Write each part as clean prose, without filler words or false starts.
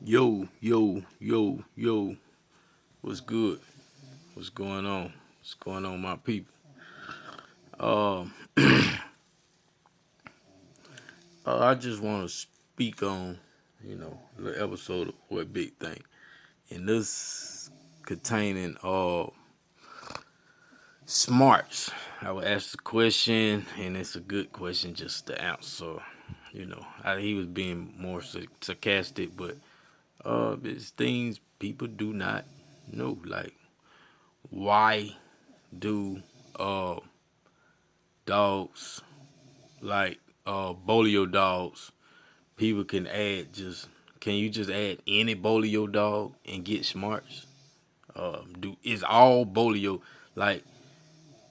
Yo, yo, yo, yo. What's good? What's going on? What's going on, my people? Um, I just want to speak on, the episode of What Big Thing. And this containing smarts. I will ask the question, and it's a good question just to answer. He was being more sarcastic, but it's things people do not know, like why do uh dogs like bolio dogs, people can you just add any bolio dog and get smarts? Do is all bolio like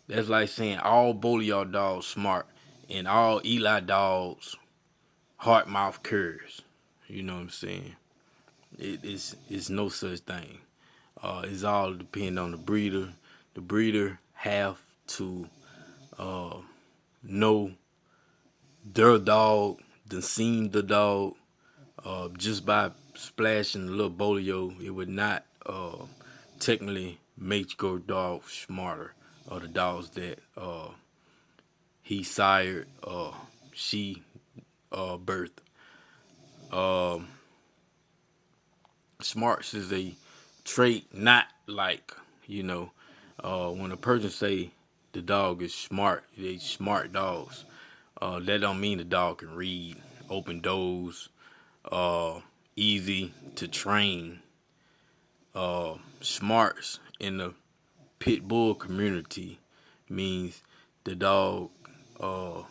that's like saying all bolio dogs smart and all Eli dogs heart mouth curs. You know what I'm saying? It's no such thing. It's all depend on the breeder. The breeder have to uh, know their dog, done seen the dog, just by splashing a little bolio, it would not technically make your dog smarter. Or the dogs that he sired, she birthed. Um, Smarts is a trait, not like you know when a person say the dog is smart, they smart dogs. That don't mean the dog can read, open doors, uh, easy to train. Smarts in the pit bull community means the dog uh,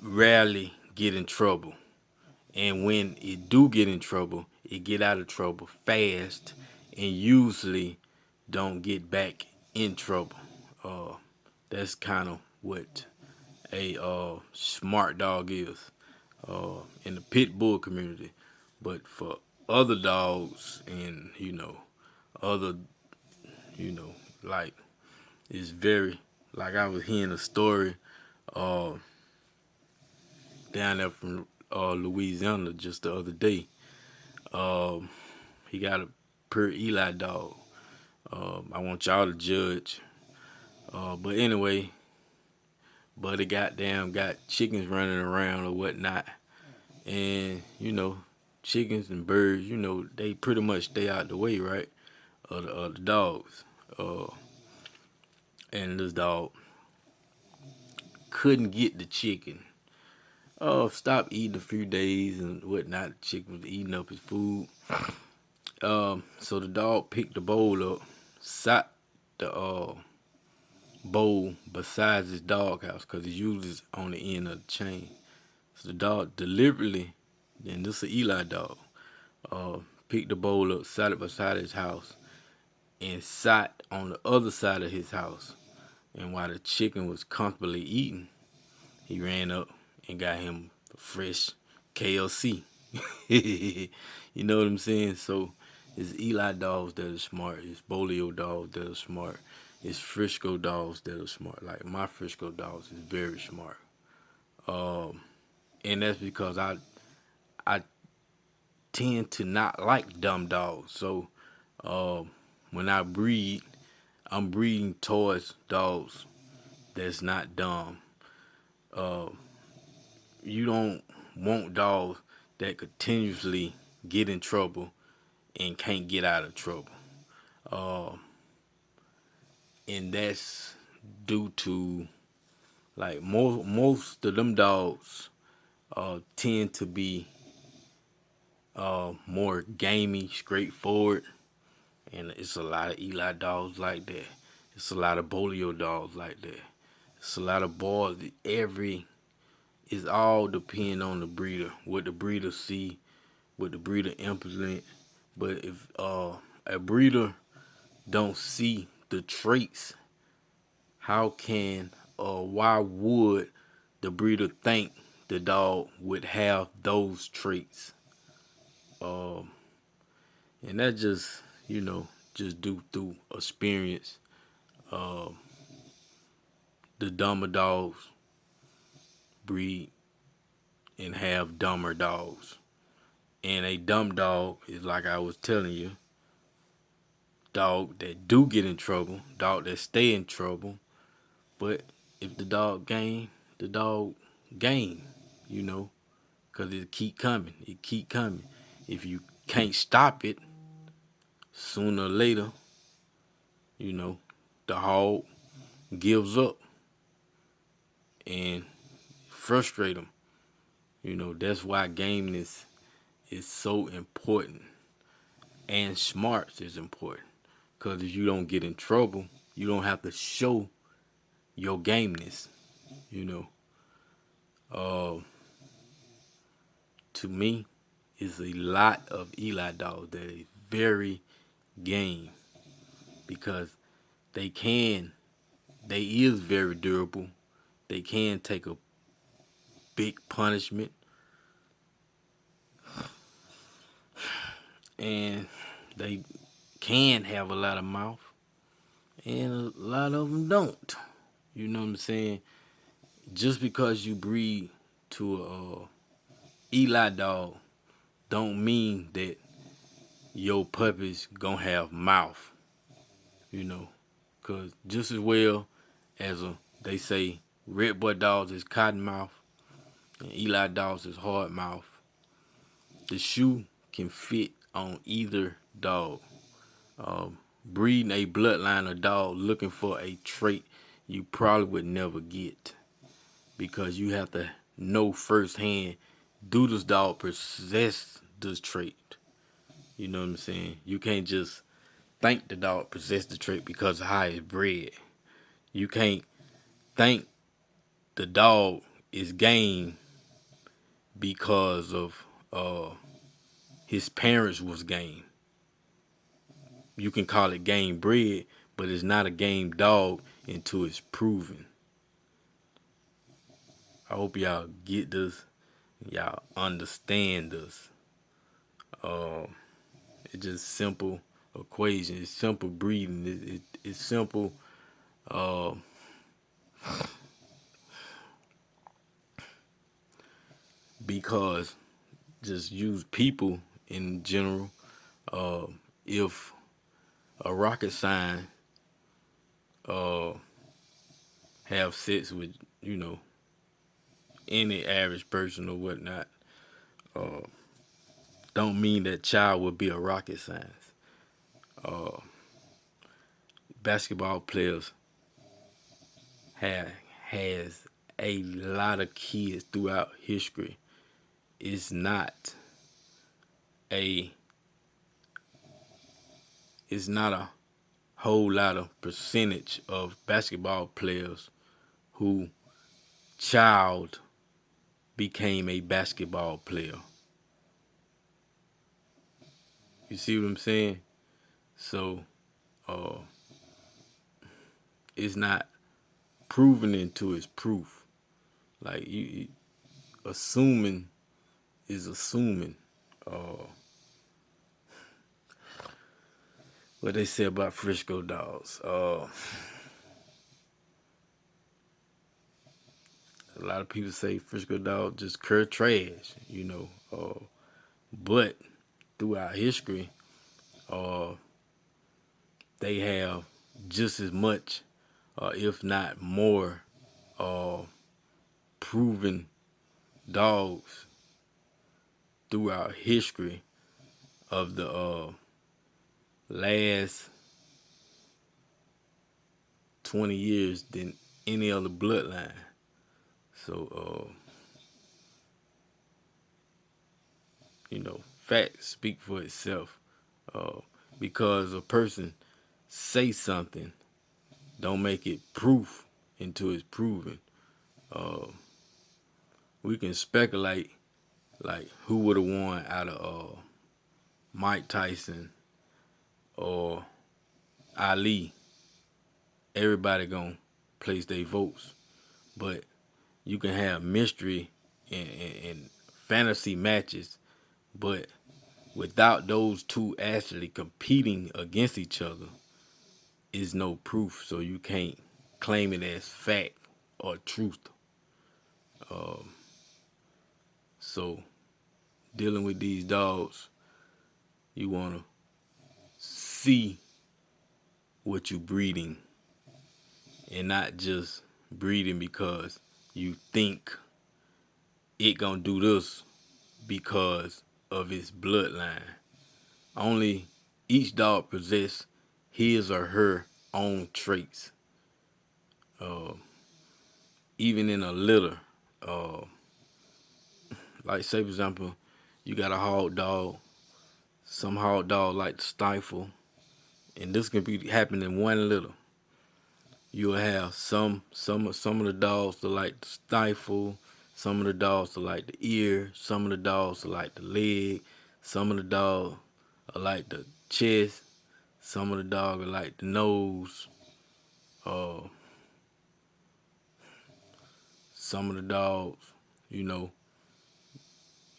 rarely get in trouble, and when it do get in trouble, it get out of trouble fast, and usually don't get back in trouble. Uh, that's kind of what a smart dog is in the pit bull community. But for other dogs and other you know like it's very like I was hearing a story uh down there from Louisiana just the other day. Um, he got a pure Eli dog. I want y'all to judge. But anyway, Buddy goddamn got chickens running around or whatnot, and chickens and birds, they pretty much stay out the way, right? Of the dogs. Uh, and this dog couldn't get the chicken. Stopped eating a few days and whatnot. The chicken was eating up his food. So the dog picked the bowl up, sat the bowl beside his doghouse because he usually on the end of the chain. So the dog deliberately, and this is an Eli dog, picked the bowl up, sat it beside his house, and sat on the other side of his house. And while the chicken was comfortably eating, he ran up and got him a fresh KLC. You know what I'm saying? So it's Eli dogs that are smart. It's Bolio dogs that are smart. It's Frisco dogs that are smart. Like my Frisco dogs is very smart. Um, and that's because I tend to not like dumb dogs. So um, when I breed, I'm breeding towards dogs that's not dumb. Uh, you don't want dogs that continuously get in trouble and can't get out of trouble. Uh, and that's due to like most of them dogs tend to be more gamey, straightforward, and it's a lot of Eli dogs like that. It's a lot of Bolio dogs like that. It's a lot of boys. Every it's all depend on the breeder, what the breeder see, what the breeder implement. But if a breeder don't see the traits, how can why would the breeder think the dog would have those traits? Um, and that just just due through experience. Um, the dumber dogs breed and have dumber dogs. And a dumb dog is, like I was telling you, dog that do get in trouble, dog that stay in trouble. But if the dog gain, you know, because it keep coming, it keep coming. If you can't stop it, sooner or later, you know, the hog gives up and frustrate them. You know, that's why gameness is so important, and smarts is important. Because if you don't get in trouble, you don't have to show your gameness. You know, uh, to me, is a lot of Eli dogs that is very game because they can, they is very durable. They can take a big punishment, and they can have a lot of mouth, and a lot of them don't. You know what I'm saying? Just because you breed to a Eli dog, don't mean that your puppy's gonna have mouth. You know, cause just as well as they say red boy dogs is cotton mouth and Eli dogs is hard mouth. The shoe can fit on either dog. Breeding a bloodline of dog looking for a trait you probably would never get because you have to know firsthand, do this dog possess this trait? You know what I'm saying? You can't just think the dog possess the trait because of how it's bred. You can't think the dog is game because of his parents was game. You can call it game bred, but it's not a game dog until it's proven. I hope y'all get this, y'all understand this. Uh, it's just simple equation. It's simple breeding. It's simple. Uh, because just use people in general. Uh, if a rocket sign uh, have sex with, you know, any average person or whatnot, uh, don't mean that child will be a rocket science. Uh, Basketball players have has a lot of kids throughout history. It's not a it's not a whole lot of percentage of basketball players who child became a basketball player. You see what I'm saying? So uh, it's not proven into its proof. Like you assuming is assuming. Uh, what they say about Frisco dogs. A lot of people say Frisco dogs just cur trash, you know. But throughout history, uh, they have just as much, if not more, uh, proven dogs throughout history of the last 20 years than any other bloodline. So, you know, facts speak for itself. Uh, because a person say something, don't make it proof until it's proven. Uh, we can speculate like who would have won out of Mike Tyson or Ali. Everybody gonna place their votes, but you can have mystery and fantasy matches, but without those two actually competing against each other, is no proof. So you can't claim it as fact or truth. So dealing with these dogs, you want to see what you breeding and not just breeding because you think it gonna do this because of its bloodline. Only each dog possess his or her own traits. Uh, Even in a litter, uh, like say for example, you got a hog dog. Some hog dog like to stifle, and this can be happening in one litter. You'll have some of the dogs that like to stifle, some of the dogs that like the ear, some of the dogs that like the leg, some of the dogs like the chest, some of the dogs like the nose, uh, some of the dogs, you know,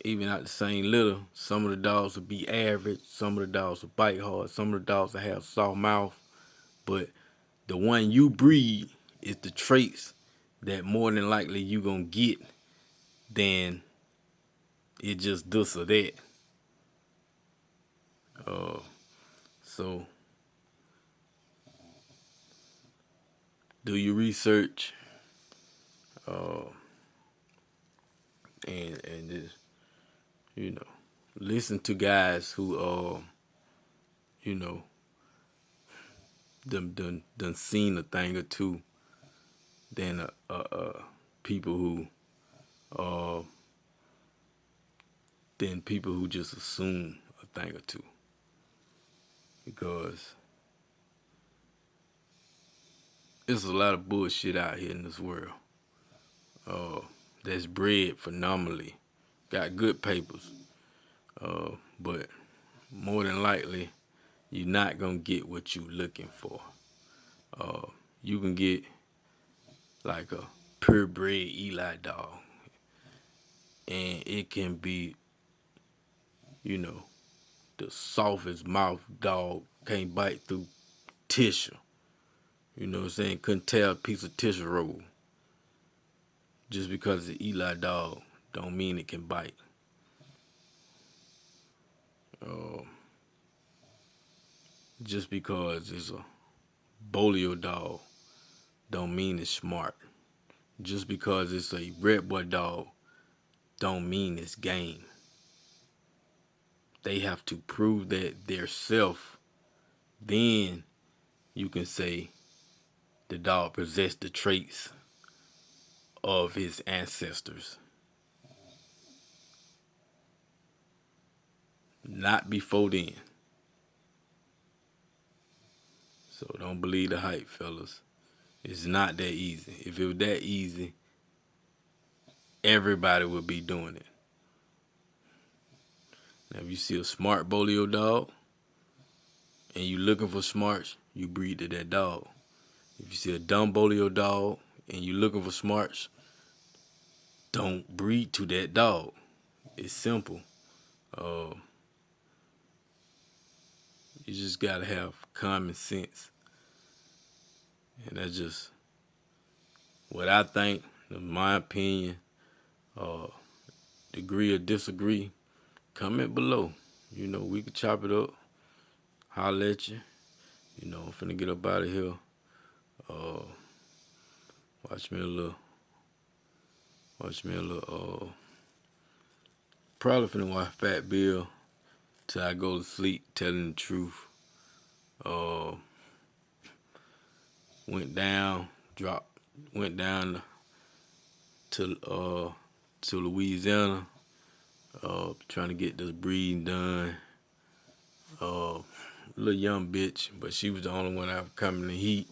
even out the same litter, some of the dogs will be average, some of the dogs will bite hard, some of the dogs will have soft mouth, but the one you breed is the traits that more than likely you gonna get than it just this or that. Uh, so do your research, uh, and just you know listen to guys who you know done seen a thing or two than people who uh than people who just assume a thing or two, because there's a lot of bullshit out here in this world uh, that's bred phenomenally, got good papers, but more than likely you're not gonna get what you looking for. Uh, you can get like a purebred Eli dog, and it can be, you know, the softest mouth dog, can't bite through tissue. You know what I'm saying? Couldn't tear a piece of tissue roll. Just because it's an Eli dog don't mean it can bite. Uh, just because it's a bolio dog don't mean it's smart. Just because it's a red boy dog don't mean it's game. They have to prove that their self. Then you can say the dog possessed the traits of his ancestors. Not before then. So don't believe the hype, fellas. It's not that easy. If it was that easy, everybody would be doing it. Now, if you see a smart bolio dog and you looking for smarts, you breed to that dog. If you see a dumb bolio dog and you looking for smarts, don't breed to that dog. It's simple. Uh, you just gotta have common sense, and that's just what I think. In my opinion, uh, agree or disagree, comment below. You know, we can chop it up, holler at you. You know, I'm finna get up out of here. Uh, watch me a little. Probably finna watch Fat Bill till I go to sleep, telling the truth. Uh, went down to Louisiana, trying to get this breeding done. Little young bitch, but she was the only one I was coming to heat,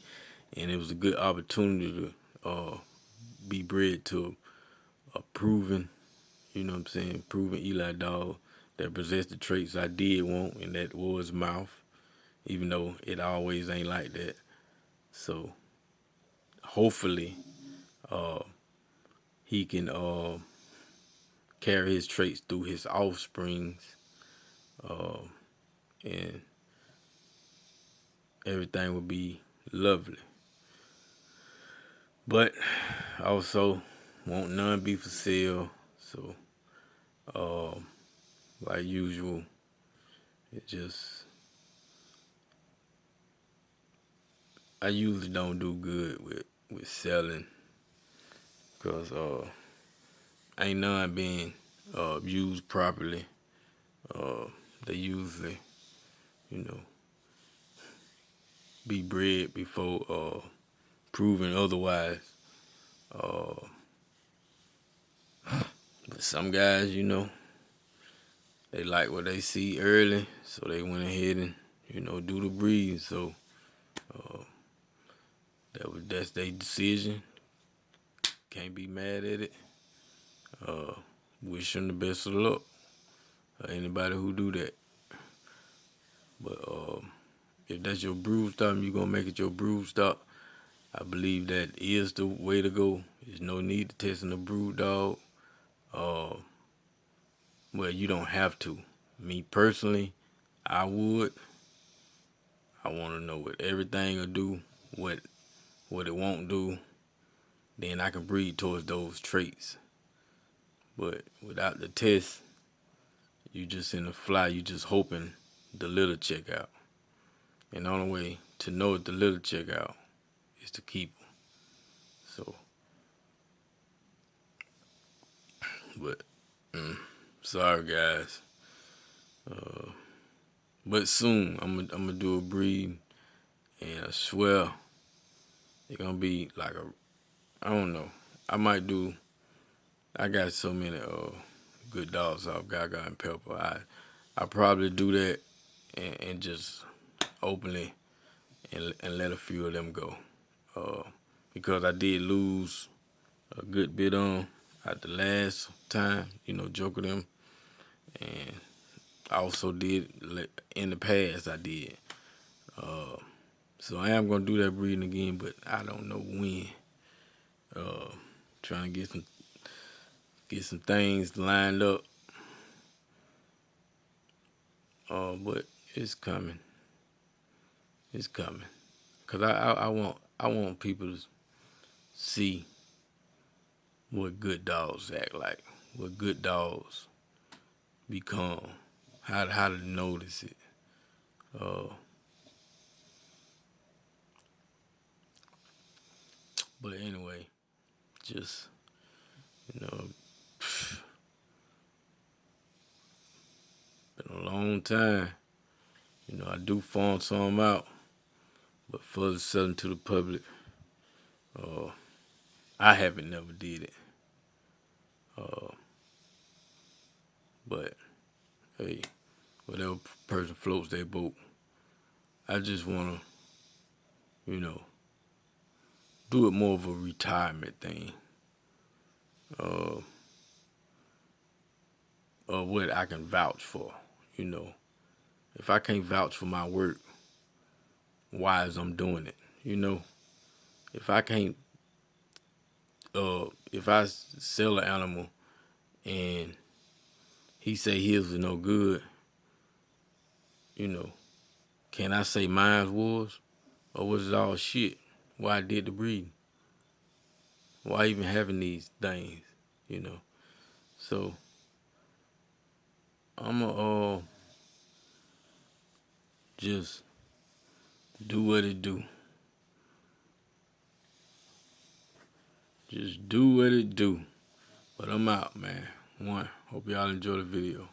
and it was a good opportunity to be bred to a proven, you know what I'm saying, proven Eli dog that possessed the traits I did want, and that was mouth, even though it always ain't like that. So hopefully he can carry his traits through his offsprings, and everything will be lovely. But also won't none be for sale. So like usual. It just, I usually don't do good with selling, cause ain't none being used properly. Uh, they usually, you know, be bred before proven otherwise. Uh, but some guys, they like what they see early, so they went ahead and do the breed. So uh, that's their decision. Can't be mad at it. Uh, wish them the best of luck. Anybody who do that. But if that's your brood stock and you're gonna make it your brood stock, I believe that is the way to go. There's no need to testing a brood dog. Well, you don't have to. Me personally, I would. I want to know what everything will do, what it won't do. Then I can breed towards those traits. But without the test, you just in the fly. You just hoping the litter check out. And the only way to know if the litter check out is to keep them. So, but sorry guys. But soon I'm gonna do a breed, and I swear it's gonna be like I don't know. I might do. I got so many good dogs off Gaga and Pepper. I probably do that and just openly and let a few of them go. Because I did lose a good bit on at the last time, joke with them. And I also did, in the past, I did. So I am going to do that breeding again, but I don't know when. Trying to get some things lined up. But it's coming. It's coming. Cause I want people to see what good dogs act like, what good dogs become, how to notice it. But anyway, just you know, been a long time. I do farm some out, but further selling to the public, I haven't never did it. But hey, whatever person floats their boat, I just wanna, you know, do it more of a retirement thing. Of what I can vouch for. If I can't vouch for my work, why is I'm doing it? If I can't, if I sell an animal and he say his was no good, you know, can I say mine was, or was it all shit? Why I did the breeding? Why even having these things? You know, so I'ma just do what it do. Just do what it do. But I'm out, man. Hope y'all enjoy the video.